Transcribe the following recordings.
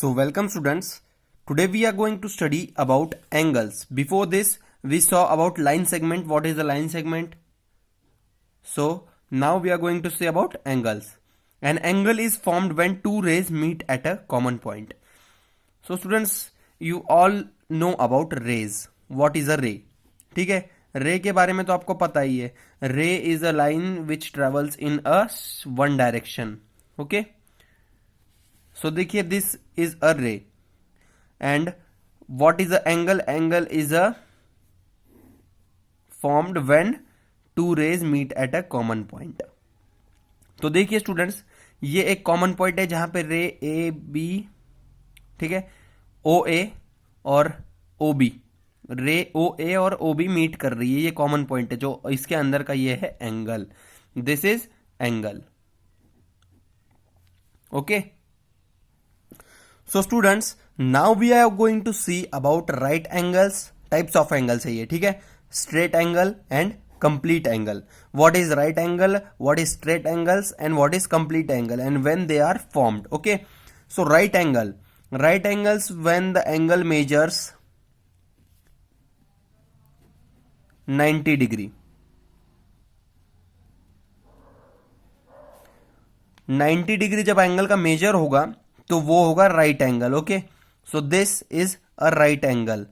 So welcome students. Today we are going to study about angles. Before this we saw about line segment. What is a line segment? So now we are going to say about angles. An angle is formed when two rays meet at a common point. So students, you all know about rays. What is a ray? ठीक है, रे के बारे में तो आपको पता ही है. Ray is a line which travels in a one direction. Okay, so देखिए this is a ray and what is a angle? Angle is a formed when two rays meet at a common point. तो देखिए students, ये एक common point है जहां पे रे A B, ठीक है, ओ ए और ओ बी, रे ओ ए और ओ बी मीट कर रही है. ये कॉमन पॉइंट है जो इसके अंदर का ये है angle. This is angle. Okay, so students, now we are going to see about right angles. Types of angles है ये, ठीक है. Straight angle and complete angle. What is right angle, what is straight angles, and what is complete angle, and when they are formed. Okay, so right angles when the angle measures 90 degree. 90 degree जब angle का major होगा तो वो होगा right angle. Okay, so this is a right angle.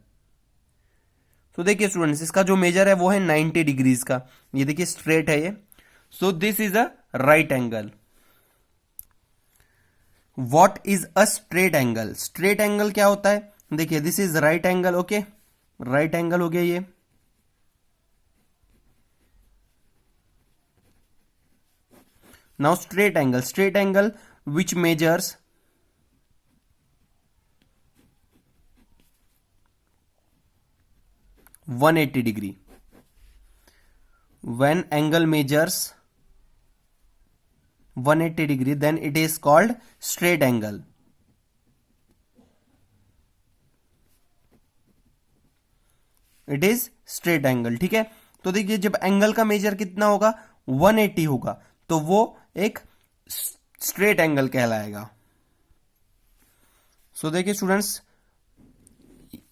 तो देखिए students, इसका जो मेजर है वो है 90 डिग्रीज का. ये देखिए स्ट्रेट है ये. सो this is a right angle. What is a straight angle? Straight angle क्या होता है? देखिए this is right angle. Okay, right angle हो गया ये. Now straight angle which measures 180 degree. When angle measures 180 degree, then it is called straight angle. It is straight angle. ठीक है, तो देखिए जब एंगल का मेजर कितना होगा, 180 होगा, तो वो एक स्ट्रेट एंगल कहलाएगा. सो देखिए स्टूडेंट्स,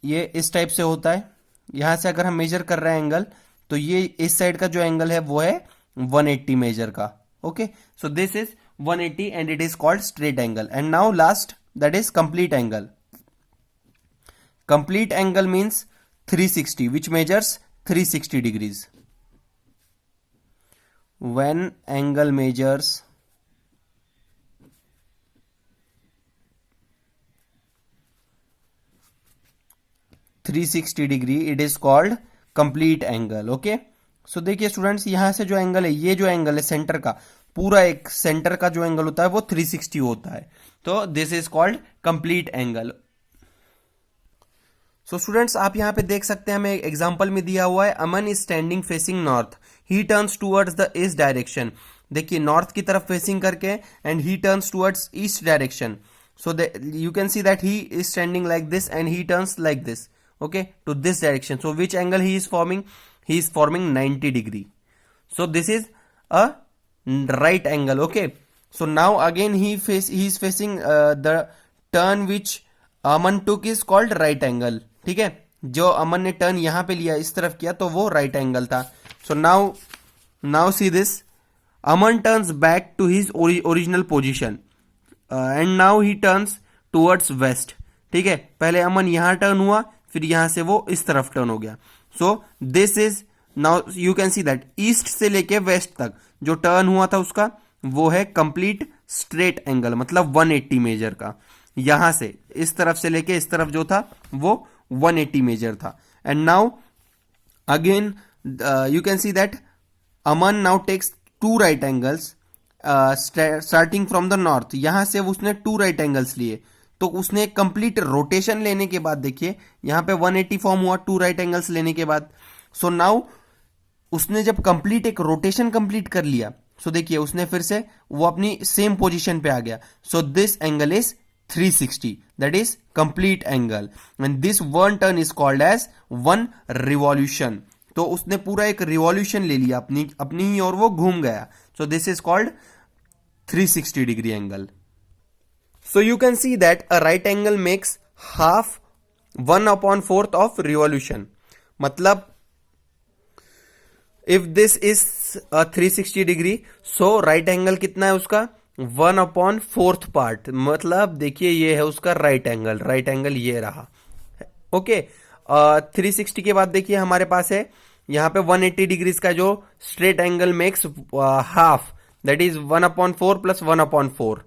ये इस टाइप से होता है. यहां से अगर हम मेजर कर रहे हैं एंगल, तो ये इस साइड का जो एंगल है वो है 180 मेजर का. Okay, so this is 180 and it is called straight angle. And now last, that is complete angle. Complete angle means 360 which measures 360 degrees. When angle measures 360 degree, it is called complete angle. Okay, so देखिए students, यहां से जो angle है, ये जो angle है centre का, पूरा एक सेंटर का जो एंगल होता है वो 360 होता है. तो this is called complete angle. So students, आप यहां पे देख सकते हैं, हमें एक एग्जांपल में दिया हुआ है, Aman is standing facing north, he turns towards the east direction. देखिए नॉर्थ की तरफ फेसिंग करके and he turns towards east direction. So you can see that he is standing like this and he turns like this. Okay, to this direction. So which angle he is forming? He is forming 90 degree. So this is a right angle. Okay, so now again he is facing the turn which Aman took is called right angle. ठीक है, जो अमन ने turn यहां पे लिया, इस तरफ किया, तो वो राइट एंगल था. सो now see this, Aman turns back to his original position and now he turns towards west. ठीक है, पहले अमन यहां टर्न हुआ, फिर यहां से वो इस तरफ टर्न हो गया. So this is, now you can see that east से लेके वेस्ट तक जो टर्न हुआ था उसका वो है कंप्लीट स्ट्रेट एंगल, मतलब 180 मेजर का. यहां से इस तरफ से लेके इस तरफ जो था वो 180 मेजर था. And now again you can see that Aman now takes two right angles starting from the north. यहां से उसने टू राइट एंगल्स लिए, तो उसने एक कंप्लीट रोटेशन लेने के बाद, देखिए यहां पे 180 फॉर्म हुआ टू राइट एंगल्स लेने के बाद. सो नाउ उसने जब कंप्लीट एक रोटेशन कंप्लीट कर लिया, सो देखिए उसने फिर से वो अपनी सेम पोजीशन पे आ गया. So this angle is 360, that is complete angle. And this one turn is called as one revolution. तो उसने पूरा एक रिवॉल्यूशन ले लिया अपनी ही और वो घूम गया. So this is called 360 degree angle. So you can see that a right angle makes half 1/4 of revolution. मतलब if this is a 360 degree, so right angle कितना है उसका 1/4 पार्ट. मतलब देखिए ये है उसका राइट एंगल ये रहा. ओके 360 के बाद देखिए हमारे पास है यहाँ पे 180 डिग्रीज का जो straight angle makes half, that is 1/4 plus 1/4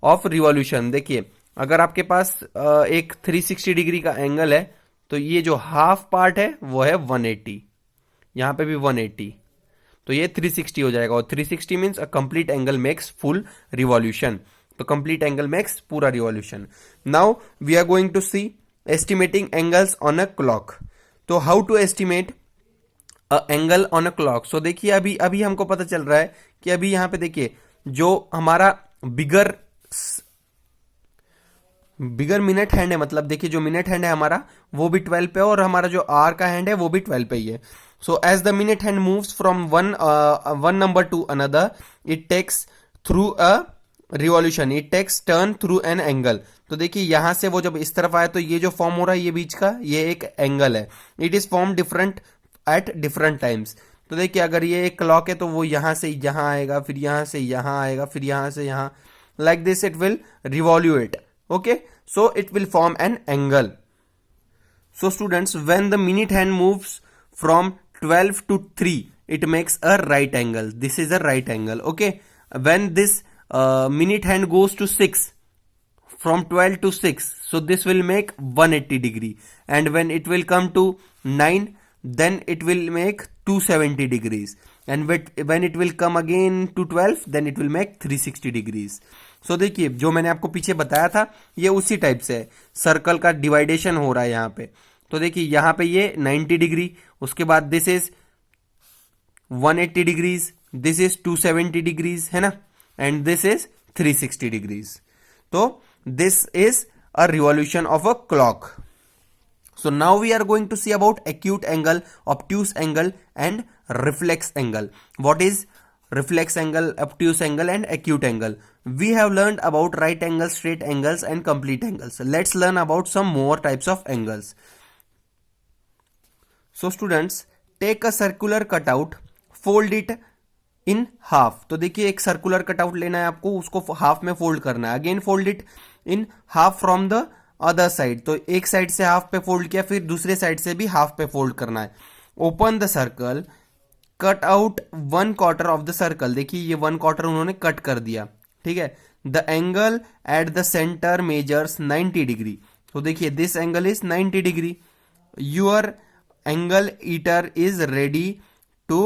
of revolution. देखिए अगर आपके पास एक 360 डिग्री का एंगल है तो ये जो हाफ पार्ट है वो है 180, यहाँ पे भी 180, तो ये 360 हो जाएगा. और 360 means a complete angle makes full revolution. तो कंप्लीट एंगल मेक्स पूरा revolution. Now we are going to see estimating angles on a clock. तो how to estimate angle on a clock. So देखिए अभी हमको पता चल रहा है कि अभी यहां पे देखिए जो हमारा बिगर मिनट हैंड है, मतलब देखिए जो मिनट हैंड है हमारा वो भी 12 पे है और हमारा जो आर का हैंड है वो भी 12 पे ही है. So as the minute hand moves from one number to another, it takes through a revolution, it takes turn through an angle. तो देखिए यहां से वो जब इस तरफ आया तो ये जो फॉर्म हो रहा है ये बीच का ये एक एंगल है. It is form different at different times. तो देखिए अगर ये एक क्लॉक है तो वो यहां से यहां आएगा, फिर यहां से यहां आएगा, फिर यहां से यहां, like this it will revolute. Okay, so it will form an angle. So students, when the minute hand moves from 12 to 3, it makes a right angle. This is a right angle. Okay, when this minute hand goes to 6, from 12 to 6, so this will make 180 degree. And when it will come to 9, then it will make 270 degrees. And when it will come again to 12, then it will make 360 degrees. सो देखिए जो मैंने आपको पीछे बताया था ये उसी type से है. सर्कल का डिवाइडेशन हो रहा है यहाँ पे. तो देखिए यहाँ पे ये 90 डिग्री, उसके बाद this is 180 degrees, this is 270 degrees है ना, एंड दिस इज 360 डिग्रीज. तो this is a revolution of a clock. So now we are going to see about acute angle, obtuse angle and reflex angle. What is reflex angle, obtuse angle and acute angle? We have learned about right angles, straight angles and complete angles. Let's learn about some more types of angles. So students, take a circular cutout, fold it in half. तो देखिए एक circular cutout लेना है आपको, उसको half में fold करना है. Again fold it in half from the other side. तो एक साइड से हाफ पे फोल्ड किया, फिर दूसरे साइड से भी हाफ पे फोल्ड करना है. Open the circle, cut out 1/4 of the circle. देखिए ये 1/4 उन्होंने कट कर दिया. ठीक है. The angle at the centre measures 90 degree. तो देखिए this angle is 90 degree. Your angle eater is ready to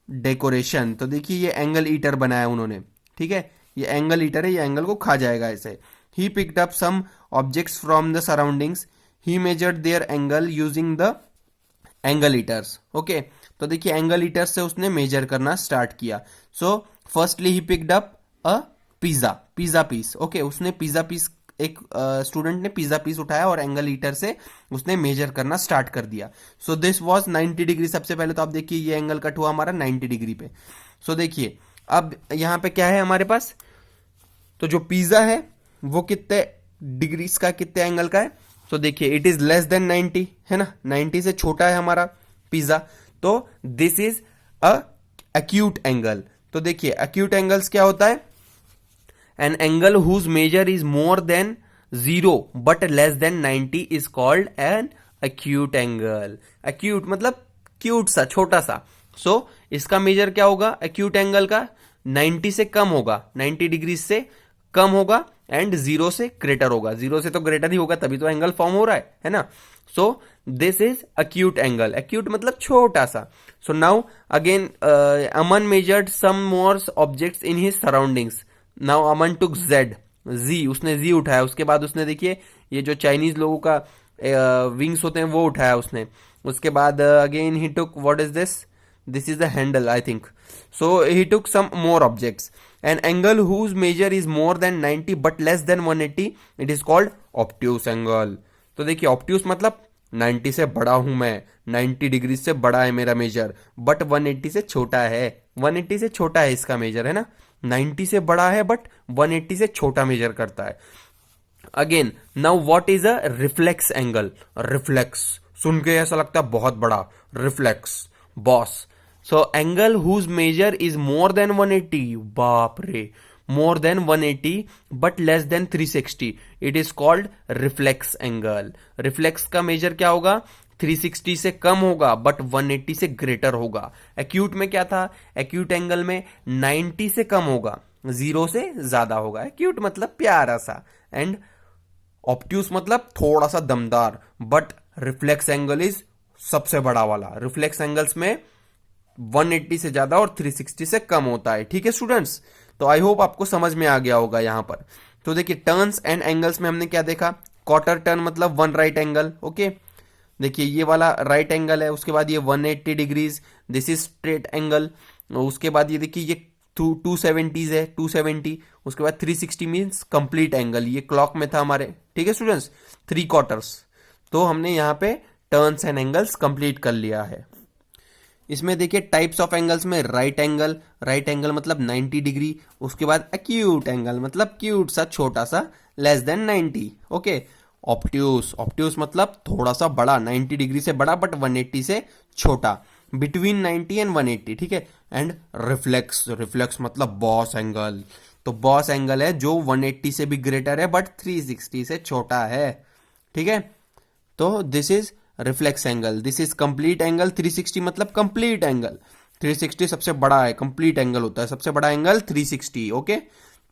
decoration. तो देखिए ये एंगल ईटर बनाया उन्होंने. ठीक है, ये एंगल ईटर है, ये एंगल को खा जाएगा ऐसे. He picked up some objects from the surroundings. He measured their angle using the angle eaters. Okay, तो देखिए एंगल ईटर से उसने मेजर करना स्टार्ट किया. So firstly he picked up a pizza piece. Okay, उसने पिज्जा पीस, एक student ने pizza piece उठाया और एंगल ईटर से उसने मेजर करना स्टार्ट कर दिया. So this was 90 degree. सबसे पहले तो आप देखिए ये एंगल कट हुआ हमारा 90 डिग्री पे. सो देखिए अब यहां पे क्या है हमारे पास, तो जो पिज्जा है वो कितने डिग्रीज का, कितने एंगल का है. तो देखिए इट इज लेस देन 90 है ना, 90 से छोटा है हमारा पिज्जा. तो this is a acute angle. तो देखिए एक्यूट एंगल्स क्या होता है, an angle whose measure is more than 0 but less than 90 is called an acute angle. Acute मतलब क्यूट सा, छोटा सा. सो इसका मेजर क्या होगा एक्यूट एंगल का, 90 से कम होगा, 90 डिग्री से कम होगा एंड 0 से ग्रेटर होगा. 0 से तो ग्रेटर ही होगा तभी तो एंगल फॉर्म हो रहा है ना. So this is acute angle. Acute मतलब छोटा सा. So now again Aman measured some more objects in his surroundings. Now Aman took G, उसने जी उठाया. उसके बाद उसने देखिए ये जो चाइनीज लोगों का विंग्स होते हैं वो उठाया उसने. उसके बाद again he took, what is this is the handle I think. So he took some more objects. An angle whose measure is more than 90 but less than 180, it is called obtuse angle. तो देखिए obtuse मतलब 90 से बड़ा हूं मैं, 90 degree से बड़ा है मेरा मेजर, बट 180 से छोटा है. 180 से छोटा है इसका मेजर है ना, 90 से बड़ा है बट 180 से छोटा मेजर करता है. Again now what is a reflex angle? Reflex सुन के ऐसा लगता है बहुत बड़ा, reflex boss. So angle whose measure is more than 180, बाप रे, more than 180 but less than 360, it is called reflex angle. Reflex का मेजर क्या होगा? 360 से कम होगा बट 180 से ग्रेटर होगा। एक्यूट में क्या था? एक्यूट एंगल में 90 से कम होगा, 0 से ज्यादा होगा। एक्यूट मतलब प्यारा सा, एंड ऑब्ट्यूस मतलब थोड़ा सा दमदार, बट रिफ्लेक्स एंगल इज सबसे बड़ा वाला। रिफ्लेक्स एंगल्स में 180 से ज्यादा और 360 से कम होता है। ठीक है स्टूडेंट्स, तो आई होप आपको समझ में आ गया होगा यहां पर। तो देखिए टर्न्स एंड एंगल्स में हमने क्या देखा? क्वार्टर टर्न मतलब 1 राइट एंगल। ओके, देखिए ये वाला राइट एंगल है, उसके बाद ये 180 degrees, this is straight angle. उसके बाद ये देखिए ये 270 है, 270। उसके बाद 360 मीन्स कंप्लीट एंगल, ये क्लॉक में था हमारे। ठीक है स्टूडेंट्स, 3 क्वार्टर्स। तो हमने यहाँ पे टर्न्स एंड एंगल्स कंप्लीट कर लिया है। इसमें देखिए टाइप्स ऑफ एंगल्स में राइट एंगल, राइट एंगल मतलब 90 डिग्री। उसके बाद एक्यूट एंगल मतलब क्यूट सा, छोटा सा, less than 90। Okay, obtuse, obtuse मतलब थोड़ा सा बड़ा, 90 डिग्री से बड़ा बट 180 से छोटा, बिटवीन 90 एंड 180। ठीक है, एंड रिफ्लेक्स, रिफ्लेक्स मतलब बॉस एंगल। तो बॉस एंगल है जो 180 से भी ग्रेटर है बट 360 से छोटा है। ठीक है, तो this is reflex angle. This is complete angle. 360 मतलब कंप्लीट एंगल, 360 सबसे बड़ा है, कंप्लीट एंगल होता है, सबसे बड़ा एंगल 360। ओके,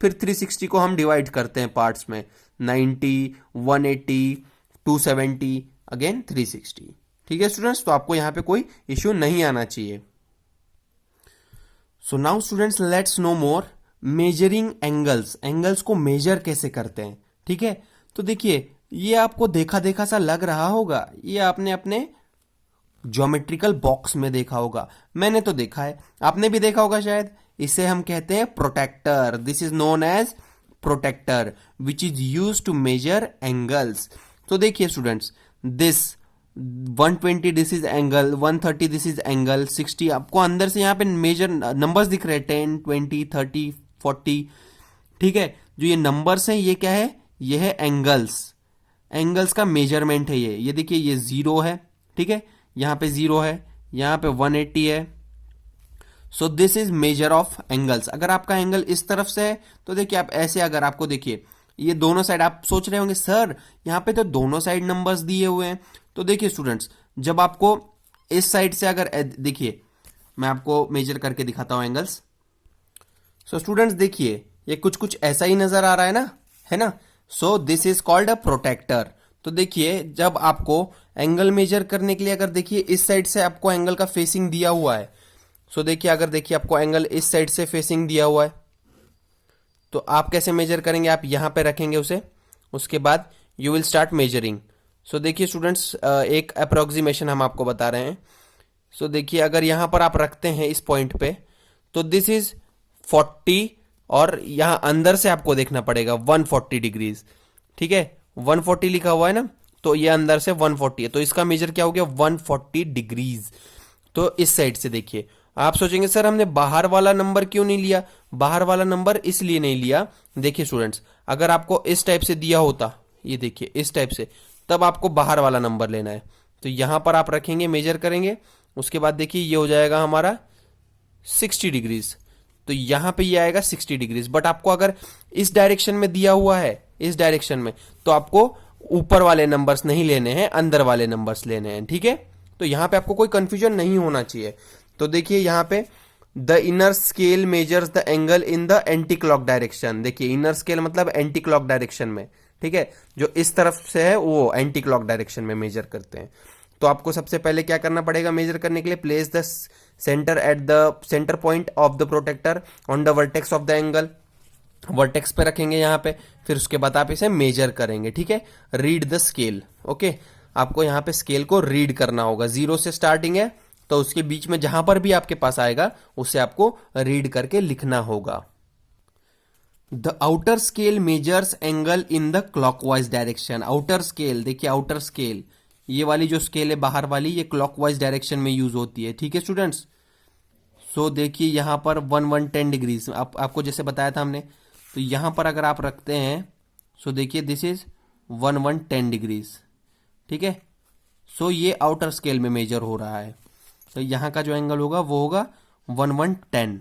फिर 360 को हम डिवाइड करते हैं पार्ट्स में, 90, 180, 270, अगेन 360। ठीक है स्टूडेंट्स, तो आपको यहां पे कोई इश्यू नहीं आना चाहिए। So now students let's no more measuring angles. Angles को मेजर कैसे करते हैं? ठीक है, तो देखिए ये आपको देखा देखा सा लग रहा होगा, ये आपने अपने ज्योमेट्रिकल बॉक्स में देखा होगा, मैंने तो देखा है, आपने भी देखा होगा शायद। इसे हम कहते हैं protractor. This is known as protractor which is use to measure angles. तो देखिए students, this 120 this is angle, 130 this is angle, 60 आपको अंदर से यहाँ पे मेजर नंबर्स दिख रहे हैं, 10, 20, 30, 40। ठीक है, जो ये नंबर्स हैं ये क्या है? ये है एंगल्स। एंगल्स का मेजरमेंट है ये देखिए ये 0 है। ठीक है, यहां पे 0 है, यहां पे 180 है। सो this is measure of angles. अगर आपका एंगल इस तरफ से है तो देखिए आप ऐसे, अगर आपको देखिए ये दोनों साइड, आप सोच रहे होंगे सर यहां पे तो दोनों साइड नंबर्स दिए हुए हैं। तो देखिए स्टूडेंट्स, जब आपको इस साइड से अगर देखिए मैं आपको मेजर करके दिखाता हूं एंगल्स। सो स्टूडेंट्स देखिए ये कुछ कुछ ऐसा ही नजर आ रहा है ना, है ना? So this is called a protractor. तो देखिए जब आपको एंगल मेजर करने के लिए, अगर देखिए इस साइड से आपको एंगल का फेसिंग दिया हुआ है, सो देखिए अगर देखिए आपको एंगल इस साइड से फेसिंग दिया हुआ है, तो आप कैसे मेजर करेंगे? आप यहां पे रखेंगे उसे, उसके बाद यू विल स्टार्ट मेजरिंग। सो देखिए स्टूडेंट्स, एक अप्रोक्सीमेशन हम आपको बता रहे हैं। सो देखिए अगर यहां पर आप रखते हैं इस पॉइंट पे, तो दिस इज 40, और यहां अंदर से आपको देखना पड़ेगा 140 डिग्रीज। ठीक है, 140 लिखा हुआ है ना, तो ये अंदर से 140 है, तो इसका मेजर क्या हो गया? 140 डिग्रीज। तो इस साइड से देखिए, आप सोचेंगे सर हमने बाहर वाला नंबर क्यों नहीं लिया? बाहर वाला नंबर इसलिए नहीं लिया, देखिए स्टूडेंट्स, अगर आपको इस टाइप से दिया होता, ये देखिए इस टाइप से, तब आपको बाहर वाला नंबर लेना है। तो यहां पर आप रखेंगे, मेजर करेंगे, उसके बाद देखिए ये हो जाएगा हमारा 60 डिग्रीज। तो यहां पे ये आएगा 60 डिग्रीज। बट आपको अगर इस डायरेक्शन में दिया हुआ है, इस डायरेक्शन में, तो आपको ऊपर वाले नंबर्स नहीं लेने हैं, अंदर वाले नंबर्स लेने हैं। ठीक है, तो यहां पे आपको कोई कंफ्यूजन नहीं होना चाहिए। तो देखिए यहां पे the inner scale measures the angle in the anti clock direction. देखिए इनर स्केल मतलब एंटी क्लॉक डायरेक्शन में। ठीक है, जो इस तरफ से है वो एंटी क्लॉक डायरेक्शन में मेजर करते हैं। तो आपको सबसे पहले क्या करना पड़ेगा मेजर करने के लिए? Place the centre at the centre point of the protractor on the vertex of the angle. Vertex पे रखेंगे यहाँ पे, फिर उसके बाद आप इसे मेजर करेंगे। ठीक है, रीड द स्केल। ओके, आपको यहाँ पे स्केल को रीड करना होगा। 0 से स्टार्टिंग है, तो उसके बीच में जहां पर भी आपके पास आएगा उसे आपको रीड करके लिखना होगा। The outer scale measures angle in the clockwise direction. Outer scale, देखिए आउटर स्केल, ये वाली जो स्केल है बाहर वाली, ये क्लॉकवाइज डायरेक्शन में यूज होती है। ठीक है स्टूडेंट्स, सो देखिए यहां पर 110 डिग्रीज आपको जैसे बताया था हमने, तो यहां पर अगर आप रखते हैं, सो देखिए दिस इज 1110 डिग्रीज, ठीक है। सो ये आउटर स्केल में मेजर हो रहा है, तो यहाँ का जो एंगल होगा वो होगा 1110,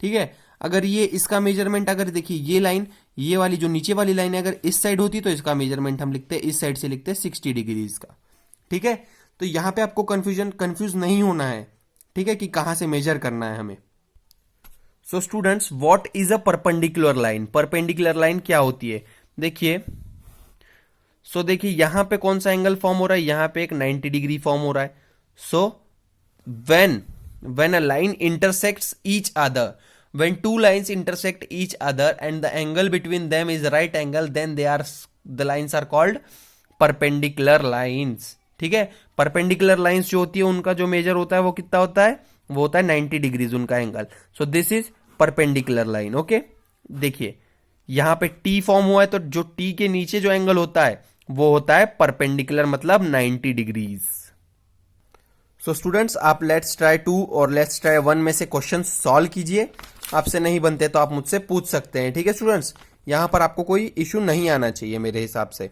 ठीक है। अगर ये इसका मेजरमेंट, अगर देखिए ये लाइन, ये वाली जो नीचे वाली लाइन है, अगर इस साइड होती तो इसका मेजरमेंट हम लिखते हैं, इस साइड से लिखते हैं 60 डिग्रीज का, ठीक है। तो यहां पे आपको कंफ्यूज नहीं होना है, ठीक है, कि कहां से मेजर करना है हमें। So students, what is a perpendicular line? Perpendicular line क्या होती है? देखिए, सो देखिए यहां पे कौन सा एंगल फॉर्म हो रहा है, यहां पे एक 90 डिग्री फॉर्म हो रहा है। सो when a line intersects each other, when two lines intersect each other and the angle between them is right angle, then the lines are called perpendicular lines, ठीक है। परपेंडिकुलर लाइंस जो होती है उनका जो मेजर होता है वो कितना होता है, वो होता है 90 डिग्रीज उनका angle. So this is perpendicular line, okay. देखिए यहां पे टी फॉर्म हुआ है, तो जो टी के नीचे जो एंगल होता है वो होता है परपेंडिकुलर, मतलब 90 डिग्रीज। सो स्टूडेंट्स, आप लेट्स ट्राई 2 और लेट्स ट्राई 1 में से क्वेश्चन सॉल्व कीजिए। आपसे नहीं बनते तो आप मुझसे पूछ सकते हैं, ठीक है स्टूडेंट्स। यहां पर आपको कोई इश्यू नहीं आना चाहिए मेरे हिसाब से।